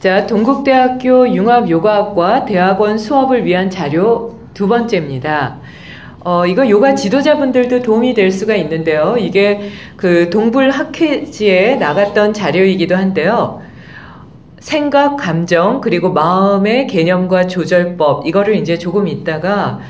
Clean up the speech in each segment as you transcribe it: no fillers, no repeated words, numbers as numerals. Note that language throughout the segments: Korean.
자, 동국대학교 융합요가학과 대학원 수업을 위한 자료 두 번째입니다. 이거 요가 지도자분들도 도움이 될 수가 있는데요. 이게 그 동불 학회지에 나갔던 자료이기도 한데요. 생각, 감정, 그리고 마음의 개념과 조절법, 이거를 이제 조금 있다가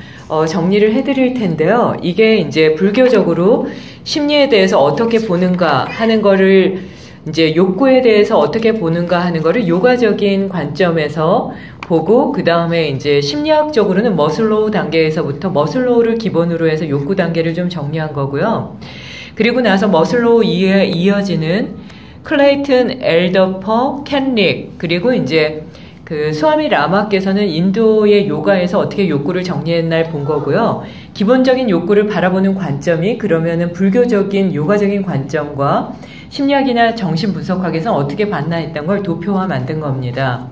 정리를 해드릴 텐데요. 이게 이제 불교적으로 심리에 대해서 어떻게 보는가 하는 거를 이제 욕구에 대해서 어떻게 보는가 하는 거를 요가적인 관점에서 보고, 그 다음에 이제 심리학적으로는 머슬로우 단계에서부터 머슬로우를 기본으로 해서 욕구 단계를 좀 정리한 거고요. 그리고 나서 머슬로우 이에 이어지는 클레이튼, 엘더퍼, 켄릭, 그리고 이제 그 스와미 라마께서는 인도의 요가에서 어떻게 욕구를 정리했날 본 거고요. 기본적인 욕구를 바라보는 관점이 그러면은 불교적인 요가적인 관점과 심리학이나 정신분석학에서 어떻게 봤나 했던 걸 도표화 만든 겁니다.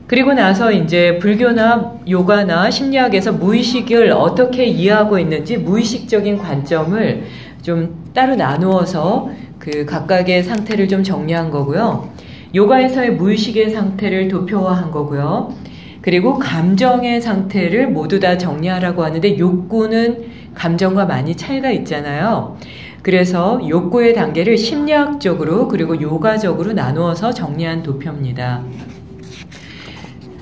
그리고 나서 이제 불교나 요가나 심리학에서 무의식을 어떻게 이해하고 있는지 무의식적인 관점을 좀 따로 나누어서 그 각각의 상태를 좀 정리한 거고요. 요가에서의 무의식의 상태를 도표화한 거고요. 그리고 감정의 상태를 모두 다 정리하라고 하는데 욕구는 감정과 많이 차이가 있잖아요. 그래서 욕구의 단계를 심리학적으로 그리고 요가적으로 나누어서 정리한 도표입니다.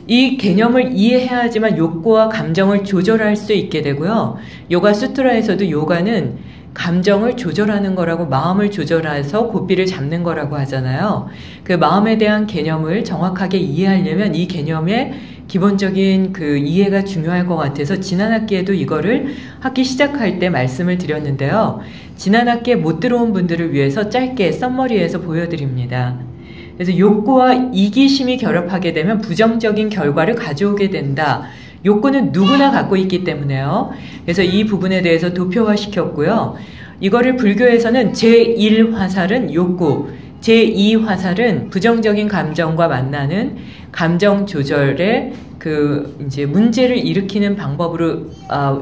이 개념을 이해해야지만 욕구와 감정을 조절할 수 있게 되고요. 요가 수트라에서도 요가는 감정을 조절하는 거라고, 마음을 조절해서 고삐를 잡는 거라고 하잖아요. 그 마음에 대한 개념을 정확하게 이해하려면 이 개념의 기본적인 그 이해가 중요할 것 같아서 지난 학기에도 이거를 학기 시작할 때 말씀을 드렸는데요. 지난 학기에 못 들어온 분들을 위해서 짧게 썸머리해서 보여드립니다. 그래서 욕구와 이기심이 결합하게 되면 부정적인 결과를 가져오게 된다. 욕구는 누구나 갖고 있기 때문에요. 그래서 이 부분에 대해서 도표화 시켰고요. 이거를 불교에서는 제1화살은 욕구, 제2화살은 부정적인 감정과 만나는 감정 조절의 그 이제 문제를 일으키는 방법으로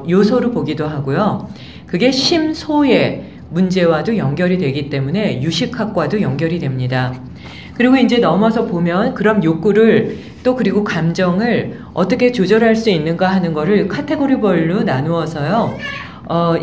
요소로 보기도 하고요. 그게 심소의 문제와도 연결이 되기 때문에 유식학과도 연결이 됩니다. 그리고 이제 넘어서 보면 그럼 욕구를 또 그리고 감정을 어떻게 조절할 수 있는가 하는 거를 카테고리별로 나누어서요.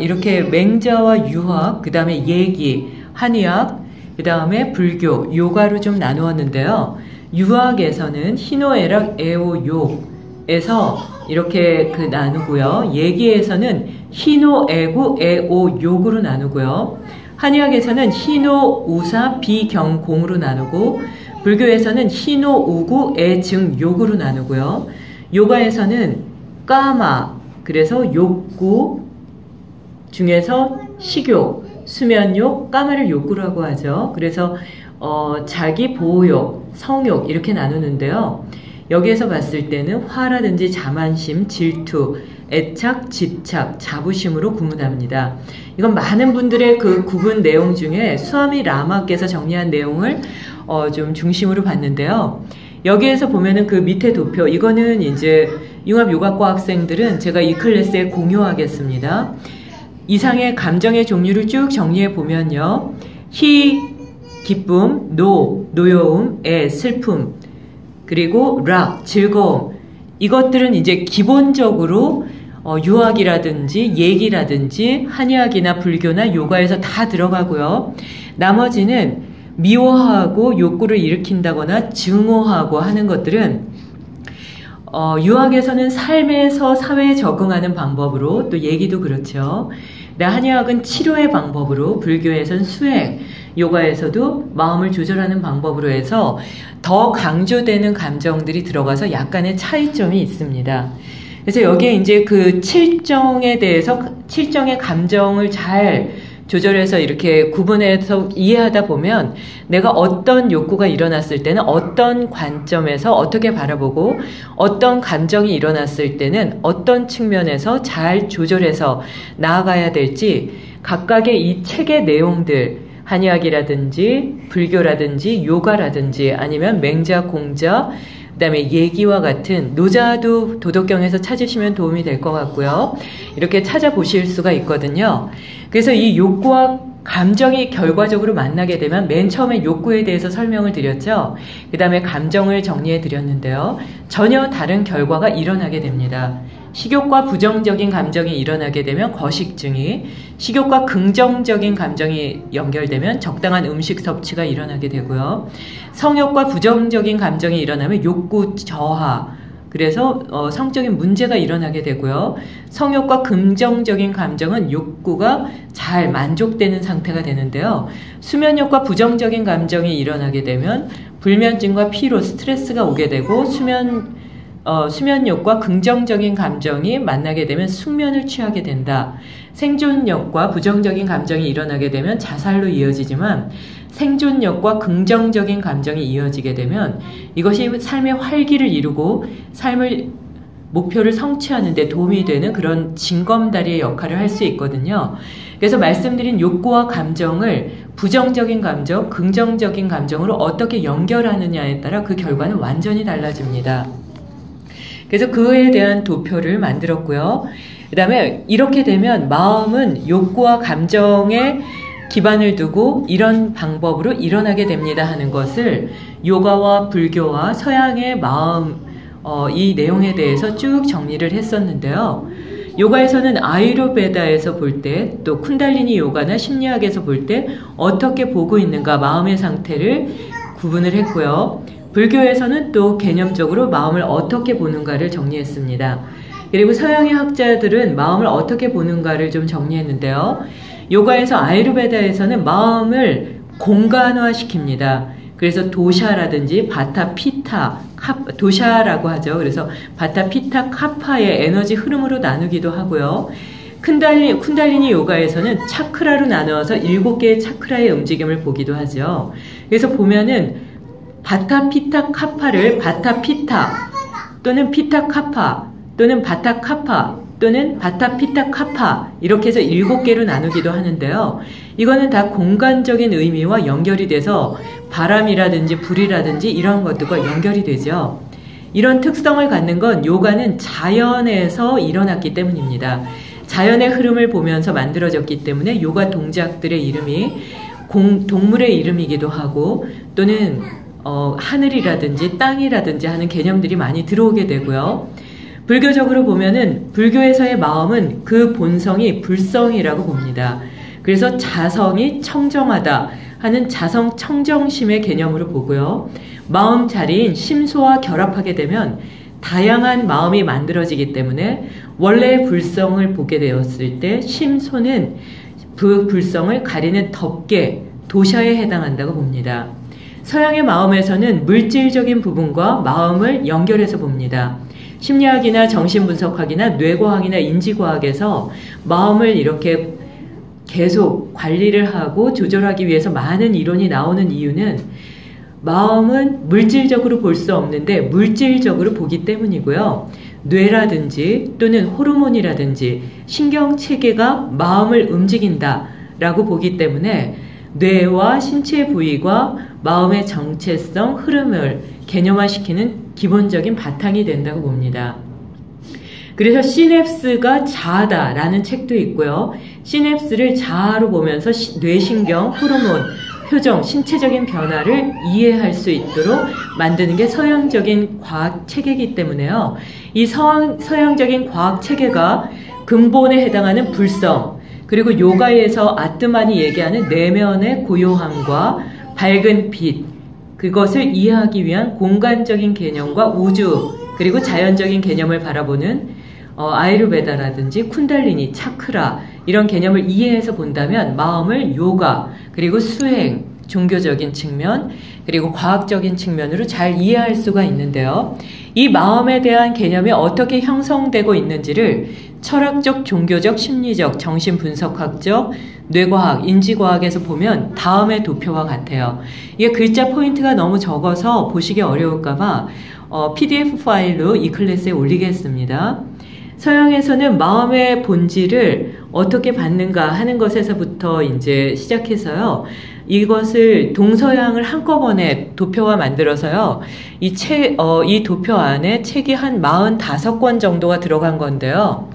이렇게 맹자와 유학, 그 다음에 예기, 한의학, 그 다음에 불교, 요가로 좀 나누었는데요. 유학에서는 희노애락, 애오욕에서 이렇게 그 나누고요. 예기에서는 희노애구, 애오욕으로 나누고요. 한의학에서는 희노, 우사, 비경공으로 나누고, 불교에서는 희노, 우구, 애증, 욕으로 나누고요. 요가에서는 까마, 그래서 욕구 중에서 식욕, 수면욕, 까마를 욕구라고 하죠. 그래서 자기 보호욕, 성욕 이렇게 나누는데요. 여기에서 봤을 때는 화라든지 자만심, 질투, 애착, 집착, 자부심으로 구분합니다. 이건 많은 분들의 그 구분 내용 중에 스와미 라마께서 정리한 내용을 좀 중심으로 봤는데요. 여기에서 보면은 그 밑에 도표, 이거는 이제 융합요가과 학생들은 제가 이 클래스에 공유하겠습니다. 이상의 감정의 종류를 쭉 정리해 보면요. 희, 기쁨, 노, 노여움, 애, 슬픔, 그리고 락, 즐거움. 이것들은 이제 기본적으로 유학이라든지 예기라든지 한의학이나 불교나 요가에서 다 들어가고요. 나머지는 미워하고 욕구를 일으킨다거나 증오하고 하는 것들은 유학에서는 삶에서 사회에 적응하는 방법으로, 또 얘기도 그렇죠. 한의학은 치료의 방법으로, 불교에서는 수행, 요가에서도 마음을 조절하는 방법으로 해서 더 강조되는 감정들이 들어가서 약간의 차이점이 있습니다. 그래서 여기에 이제 그 칠정에 대해서, 칠정의 감정을 잘 조절해서 이렇게 구분해서 이해하다 보면 내가 어떤 욕구가 일어났을 때는 어떤 관점에서 어떻게 바라보고, 어떤 감정이 일어났을 때는 어떤 측면에서 잘 조절해서 나아가야 될지 각각의 이 책의 내용들, 한의학이라든지 불교라든지 요가라든지 아니면 맹자, 공자, 그 다음에 예기와 같은 노자도 도덕경에서 찾으시면 도움이 될 것 같고요. 이렇게 찾아보실 수가 있거든요. 그래서 이 욕구와 감정이 결과적으로 만나게 되면 맨 처음에 욕구에 대해서 설명을 드렸죠. 그 다음에 감정을 정리해 드렸는데요. 전혀 다른 결과가 일어나게 됩니다. 식욕과 부정적인 감정이 일어나게 되면 거식증이, 식욕과 긍정적인 감정이 연결되면 적당한 음식 섭취가 일어나게 되고요. 성욕과 부정적인 감정이 일어나면 욕구 저하, 그래서 성적인 문제가 일어나게 되고요. 성욕과 긍정적인 감정은 욕구가 잘 만족되는 상태가 되는데요. 수면욕과 부정적인 감정이 일어나게 되면 불면증과 피로, 스트레스가 오게 되고 수면욕과 긍정적인 감정이 만나게 되면 숙면을 취하게 된다. 생존욕과 부정적인 감정이 일어나게 되면 자살로 이어지지만 생존욕과 긍정적인 감정이 이어지게 되면 이것이 삶의 활기를 이루고 삶을 목표를 성취하는 데 도움이 되는 그런 징검다리의 역할을 할 수 있거든요. 그래서 말씀드린 욕구와 감정을 부정적인 감정, 긍정적인 감정으로 어떻게 연결하느냐에 따라 그 결과는 완전히 달라집니다. 그래서 그에 대한 도표를 만들었고요. 그 다음에 이렇게 되면 마음은 욕구와 감정에 기반을 두고 이런 방법으로 일어나게 됩니다 하는 것을 요가와 불교와 서양의 마음, 이 내용에 대해서 쭉 정리를 했었는데요. 요가에서는 아유르베다에서 볼 때, 또 쿤달리니 요가나 심리학에서 볼 때 어떻게 보고 있는가, 마음의 상태를 구분을 했고요. 불교에서는 또 개념적으로 마음을 어떻게 보는가를 정리했습니다. 그리고 서양의 학자들은 마음을 어떻게 보는가를 좀 정리했는데요. 요가에서 아유르베다에서는 마음을 공간화시킵니다. 그래서 도샤라든지 바타, 피타, 도샤라고 하죠. 그래서 바타, 피타, 카파의 에너지 흐름으로 나누기도 하고요. 쿤달리니 요가에서는 차크라로 나누어서 7개의 차크라의 움직임을 보기도 하죠. 그래서 보면은 바타, 피타, 카파를 바타, 피타 또는 피타, 카파 또는 바타, 카파 또는 바타, 피타, 카파 이렇게 해서 7개로 나누기도 하는데요. 이거는 다 공간적인 의미와 연결이 돼서 바람이라든지 불이라든지 이런 것들과 연결이 되죠. 이런 특성을 갖는 건 요가는 자연에서 일어났기 때문입니다. 자연의 흐름을 보면서 만들어졌기 때문에 요가 동작들의 이름이 동물의 이름이기도 하고 또는 하늘이라든지 땅이라든지 하는 개념들이 많이 들어오게 되고요. 불교적으로 보면은 불교에서의 마음은 그 본성이 불성이라고 봅니다. 그래서 자성이 청정하다 하는 자성 청정심의 개념으로 보고요. 마음 자리인 심소와 결합하게 되면 다양한 마음이 만들어지기 때문에 원래의 불성을 보게 되었을 때 심소는 그 불성을 가리는 덮개, 도샤에 해당한다고 봅니다. 서양의 마음에서는 물질적인 부분과 마음을 연결해서 봅니다. 심리학이나 정신분석학이나 뇌과학이나 인지과학에서 마음을 이렇게 계속 관리를 하고 조절하기 위해서 많은 이론이 나오는 이유는 마음은 물질적으로 볼 수 없는데 물질적으로 보기 때문이고요. 뇌라든지 또는 호르몬이라든지 신경체계가 마음을 움직인다라고 보기 때문에 뇌와 신체 부위가 마음의 정체성, 흐름을 개념화시키는 기본적인 바탕이 된다고 봅니다. 그래서 시냅스가 자아다라는 책도 있고요. 시냅스를 자아로 보면서 뇌신경, 호르몬, 표정, 신체적인 변화를 이해할 수 있도록 만드는 게 서양적인 과학 체계이기 때문에요. 이 서양적인 과학 체계가 근본에 해당하는 불성, 그리고 요가에서 아트만이 얘기하는 내면의 고요함과 밝은 빛, 그것을 이해하기 위한 공간적인 개념과 우주, 그리고 자연적인 개념을 바라보는 아유르베다라든지 쿤달리니, 차크라 이런 개념을 이해해서 본다면 마음을 요가, 그리고 수행, 종교적인 측면, 그리고 과학적인 측면으로 잘 이해할 수가 있는데요. 이 마음에 대한 개념이 어떻게 형성되고 있는지를 철학적, 종교적, 심리적, 정신분석학적, 뇌과학, 인지과학에서 보면 다음의 도표와 같아요. 이게 글자 포인트가 너무 적어서 보시기 어려울까봐 PDF 파일로 이 클래스에 올리겠습니다. 서양에서는 마음의 본질을 어떻게 받는가 하는 것에서부터 이제 시작해서요. 이것을 동서양을 한꺼번에 도표화 만들어서요. 이 도표 안에 책이 한 45권 정도가 들어간 건데요.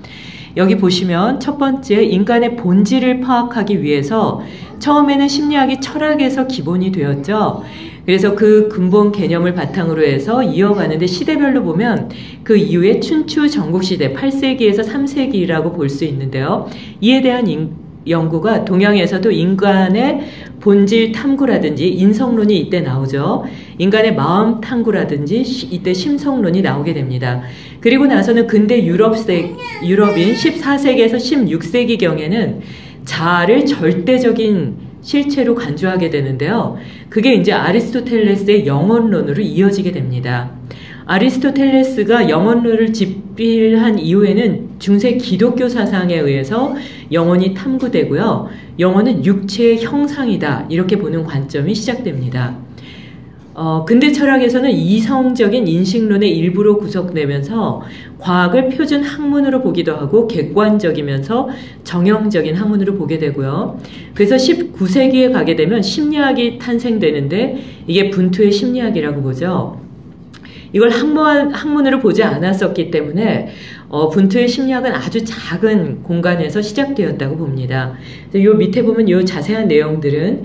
여기 보시면 첫 번째 인간의 본질을 파악하기 위해서 처음에는 심리학이 철학에서 기본이 되었죠. 그래서 그 근본 개념을 바탕으로 해서 이어가는데 시대별로 보면 그 이후에 춘추 전국시대 8세기에서 3세기라고 볼 수 있는데요. 이에 대한 연구가 동양에서도 인간의 본질 탐구라든지 인성론이 이때 나오죠. 인간의 마음 탐구라든지 이때 심성론이 나오게 됩니다. 그리고 나서는 근대 유럽인 14세기에서 16세기경에는 자아를 절대적인 실체로 간주하게 되는데요. 그게 이제 아리스토텔레스의 영혼론으로 이어지게 됩니다. 아리스토텔레스가 영혼론을 집필한 이후에는 중세 기독교 사상에 의해서 영혼이 탐구되고요. 영혼은 육체의 형상이다. 이렇게 보는 관점이 시작됩니다. 근대 철학에서는 이성적인 인식론의 일부로 구성되면서 과학을 표준 학문으로 보기도 하고 객관적이면서 정형적인 학문으로 보게 되고요. 그래서 19세기에 가게 되면 심리학이 탄생되는데 이게 분투의 심리학이라고 보죠. 이걸 학문으로 보지 않았었기 때문에 분투의 심리학은 아주 작은 공간에서 시작되었다고 봅니다. 요 밑에 보면 요 자세한 내용들은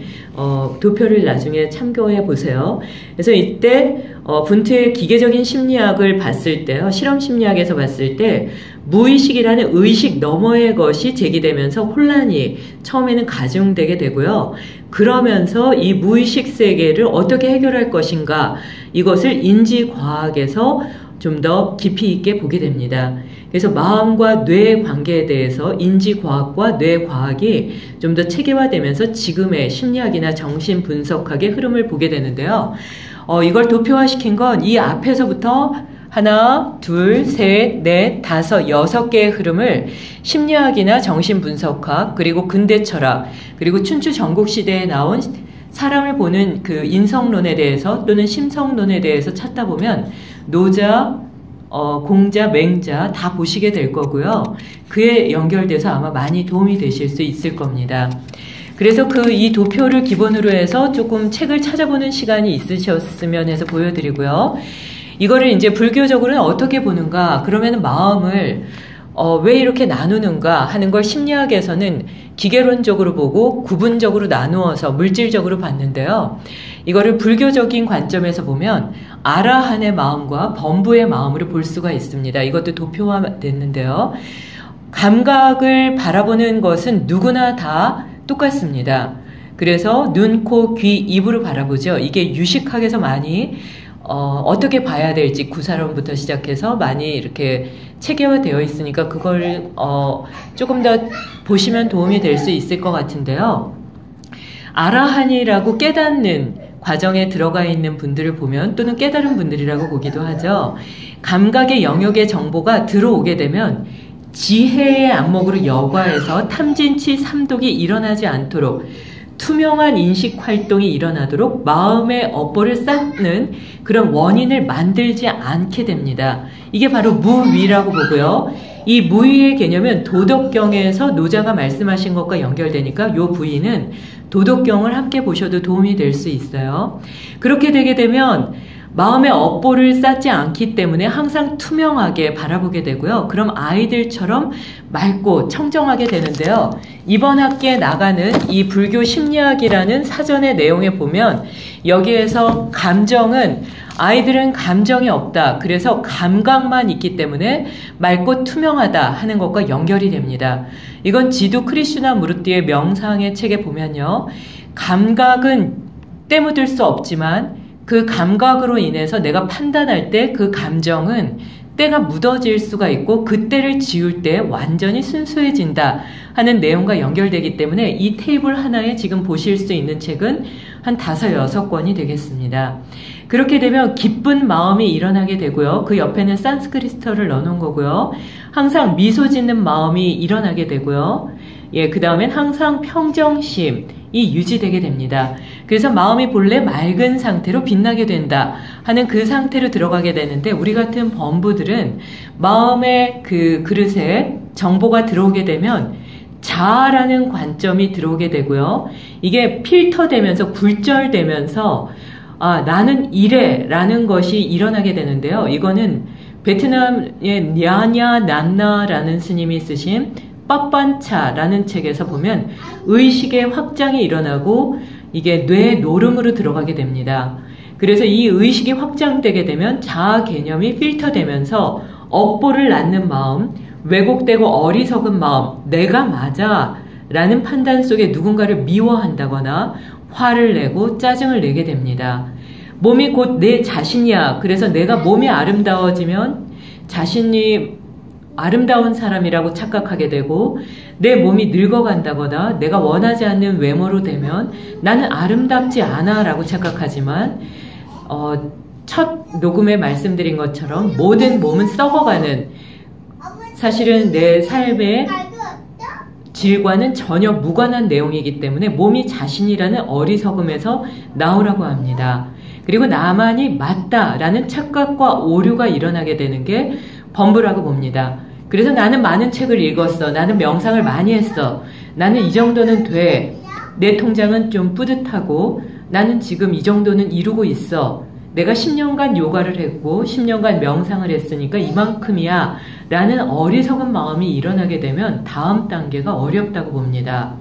도표를 나중에 참고해 보세요. 그래서 이때 분투의 기계적인 심리학을 봤을 때요, 실험 심리학에서 봤을 때 무의식이라는 의식 너머의 것이 제기되면서 혼란이 처음에는 가중되게 되고요. 그러면서 이 무의식 세계를 어떻게 해결할 것인가, 이것을 인지과학에서 좀 더 깊이 있게 보게 됩니다. 그래서 마음과 뇌의 관계에 대해서 인지과학과 뇌과학이 좀 더 체계화되면서 지금의 심리학이나 정신분석학의 흐름을 보게 되는데요. 이걸 도표화시킨 건 이 앞에서부터 하나, 둘, 셋, 넷, 다섯, 6개의 흐름을 심리학이나 정신분석학, 그리고 근대철학, 그리고 춘추 전국시대에 나온 사람을 보는 그 인성론에 대해서 또는 심성론에 대해서 찾다 보면 노자, 공자, 맹자 다 보시게 될 거고요. 그에 연결돼서 아마 많이 도움이 되실 수 있을 겁니다. 그래서 이 도표를 기본으로 해서 조금 책을 찾아보는 시간이 있으셨으면 해서 보여드리고요. 이거를 이제 불교적으로는 어떻게 보는가, 그러면 마음을 왜 이렇게 나누는가 하는 걸 심리학에서는 기계론적으로 보고 구분적으로 나누어서 물질적으로 봤는데요. 이거를 불교적인 관점에서 보면 아라한의 마음과 범부의 마음으로 볼 수가 있습니다. 이것도 도표화됐는데요. 감각을 바라보는 것은 누구나 다 똑같습니다. 그래서 눈, 코, 귀, 입으로 바라보죠. 이게 유식학에서 많이 어떻게 봐야 될지 구사론부터 시작해서 많이 이렇게 체계화되어 있으니까 그걸 조금 더 보시면 도움이 될 수 있을 것 같은데요. 아라한이라고 깨닫는 과정에 들어가 있는 분들을 보면, 또는 깨달은 분들이라고 보기도 하죠. 감각의 영역의 정보가 들어오게 되면 지혜의 안목으로 여과해서 탐진치 삼독이 일어나지 않도록, 투명한 인식 활동이 일어나도록 마음의 업보를 쌓는 그런 원인을 만들지 않게 됩니다. 이게 바로 무위라고 보고요. 이 무위의 개념은 도덕경에서 노자가 말씀하신 것과 연결되니까 이 부위는 도덕경을 함께 보셔도 도움이 될 수 있어요. 그렇게 되게 되면 마음의 업보를 쌓지 않기 때문에 항상 투명하게 바라보게 되고요. 그럼 아이들처럼 맑고 청정하게 되는데요. 이번 학기에 나가는 이 불교 심리학이라는 사전의 내용에 보면 여기에서 감정은, 아이들은 감정이 없다. 그래서 감각만 있기 때문에 맑고 투명하다 하는 것과 연결이 됩니다. 이건 지두 크리슈나 무르티의 명상의 책에 보면요. 감각은 때묻을 수 없지만 그 감각으로 인해서 내가 판단할 때 그 감정은 때가 묻어질 수가 있고 그 때를 지울 때 완전히 순수해진다 하는 내용과 연결되기 때문에 이 테이블 하나에 지금 보실 수 있는 책은 한 5, 6권이 되겠습니다. 그렇게 되면 기쁜 마음이 일어나게 되고요. 그 옆에는 산스크리트어를 넣어놓은 거고요. 항상 미소 짓는 마음이 일어나게 되고요. 그 다음엔 항상 평정심이 유지되게 됩니다. 그래서 마음이 본래 맑은 상태로 빛나게 된다 하는 그 상태로 들어가게 되는데, 우리 같은 범부들은 마음의 그 그릇에 정보가 들어오게 되면 자아라는 관점이 들어오게 되고요. 이게 필터되면서 굴절되면서 나는 이래 라는 것이 일어나게 되는데요. 이거는 베트남의 냐냐 난나라는 스님이 쓰신 빠빤차라는 책에서 보면 의식의 확장이 일어나고 이게 뇌 노름으로 들어가게 됩니다. 그래서 이 의식이 확장되게 되면 자아 개념이 필터되면서 업보를 낳는 마음, 왜곡되고 어리석은 마음, 내가 맞아 라는 판단 속에 누군가를 미워한다거나 화를 내고 짜증을 내게 됩니다. 몸이 곧 내 자신이야. 그래서 내가 몸이 아름다워지면 자신이 아름다운 사람이라고 착각하게 되고, 내 몸이 늙어간다거나 내가 원하지 않는 외모로 되면 나는 아름답지 않아 라고 착각하지만, 첫 녹음에 말씀드린 것처럼 모든 몸은 썩어가는, 사실은 내 삶의 질과는 전혀 무관한 내용이기 때문에 몸이 자신이라는 어리석음에서 나오라고 합니다. 그리고 나만이 맞다라는 착각과 오류가 일어나게 되는 게 범부라고 봅니다. 그래서 나는 많은 책을 읽었어. 나는 명상을 많이 했어. 나는 이 정도는 돼. 내 통장은 좀 뿌듯하고 나는 지금 이 정도는 이루고 있어. 내가 10년간 요가를 했고 10년간 명상을 했으니까 이만큼이야 라는 어리석은 마음이 일어나게 되면 다음 단계가 어렵다고 봅니다.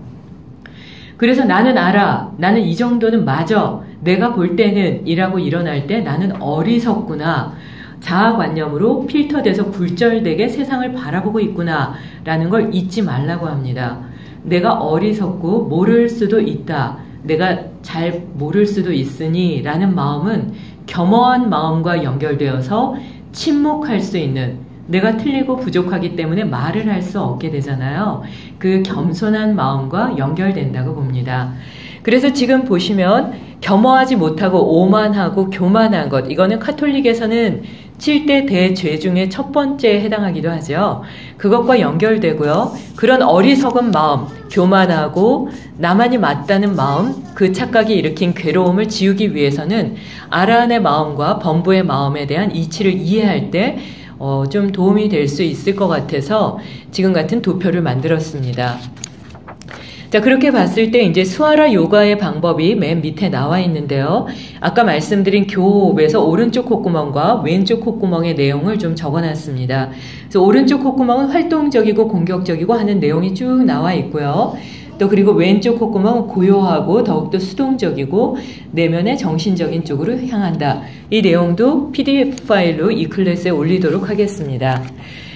그래서 나는 알아. 나는 이 정도는 맞아. 내가 볼 때는 이라고 일어날 때 나는 어리석구나. 자아관념으로 필터돼서 굴절되게 세상을 바라보고 있구나 라는 걸 잊지 말라고 합니다. 내가 어리석고 모를 수도 있다. 내가 잘 모를 수도 있으니 라는 마음은 겸허한 마음과 연결되어서 침묵할 수 있는, 내가 틀리고 부족하기 때문에 말을 할 수 없게 되잖아요. 그 겸손한 마음과 연결된다고 봅니다. 그래서 지금 보시면 겸허하지 못하고 오만하고 교만한 것, 이거는 카톨릭에서는 7대 대죄 중에 첫 번째에 해당하기도 하죠. 그것과 연결되고요. 그런 어리석은 마음, 교만하고 나만이 맞다는 마음, 그 착각이 일으킨 괴로움을 지우기 위해서는 아라한의 마음과 범부의 마음에 대한 이치를 이해할 때 좀 도움이 될 수 있을 것 같아서 지금 같은 도표를 만들었습니다. 자, 그렇게 봤을 때 이제 수아라 요가의 방법이 맨 밑에 나와 있는데요. 아까 말씀드린 교호흡에서 오른쪽 콧구멍과 왼쪽 콧구멍의 내용을 좀 적어놨습니다. 그래서 오른쪽 콧구멍은 활동적이고 공격적이고 하는 내용이 쭉 나와 있고요. 또 그리고 왼쪽 콧구멍은 고요하고 더욱더 수동적이고 내면의 정신적인 쪽으로 향한다. 이 내용도 PDF 파일로 이 클래스에 올리도록 하겠습니다.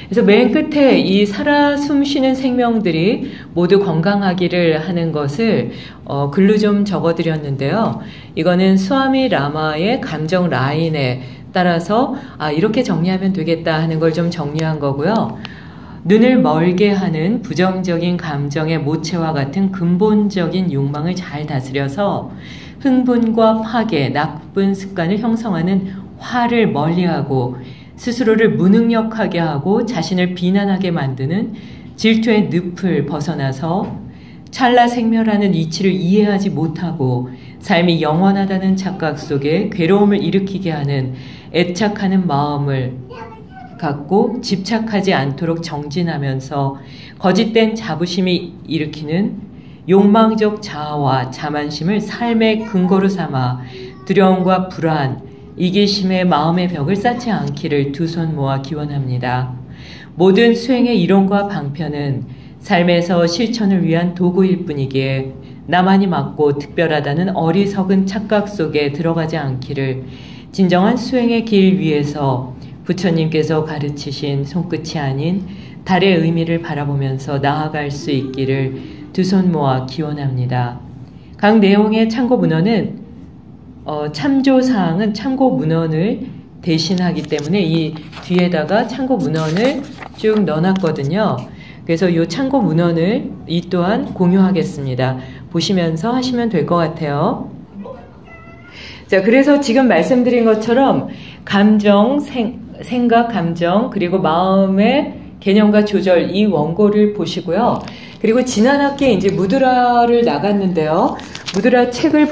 그래서 맨 끝에 이 살아 숨쉬는 생명들이 모두 건강하기를 하는 것을 글로 좀 적어드렸는데요. 이거는 스와미 라마의 감정 라인에 따라서 이렇게 정리하면 되겠다 하는 걸 좀 정리한 거고요. 눈을 멀게 하는 부정적인 감정의 모체와 같은 근본적인 욕망을 잘 다스려서 흥분과 파괴, 나쁜 습관을 형성하는 화를 멀리하고 스스로를 무능력하게 하고 자신을 비난하게 만드는 질투의 늪을 벗어나서 찰나생멸하는 이치를 이해하지 못하고 삶이 영원하다는 착각 속에 괴로움을 일으키게 하는 애착하는 마음을 갖고 집착하지 않도록 정진하면서 거짓된 자부심이 일으키는 욕망적 자아와 자만심을 삶의 근거로 삼아 두려움과 불안, 이기심의 마음의 벽을 쌓지 않기를 두 손 모아 기원합니다. 모든 수행의 이론과 방편은 삶에서 실천을 위한 도구일 뿐이기에 나만이 맞고 특별하다는 어리석은 착각 속에 들어가지 않기를 진정한 수행의 길 위에서 부처님께서 가르치신 손끝이 아닌 달의 의미를 바라보면서 나아갈 수 있기를 두 손 모아 기원합니다. 각 내용의 참고 문헌은 참조사항은 참고 문헌을 대신하기 때문에 이 뒤에다가 참고 문헌을 쭉 넣어놨거든요. 그래서 이 참고 문헌을 이 또한 공유하겠습니다. 보시면서 하시면 될 것 같아요. 자, 그래서 지금 말씀드린 것처럼 감정, 생각, 감정, 그리고 마음의 개념과 조절, 이 원고를 보시고요. 그리고 지난 학기에 이제 무드라를 나갔는데요. 무드라 책을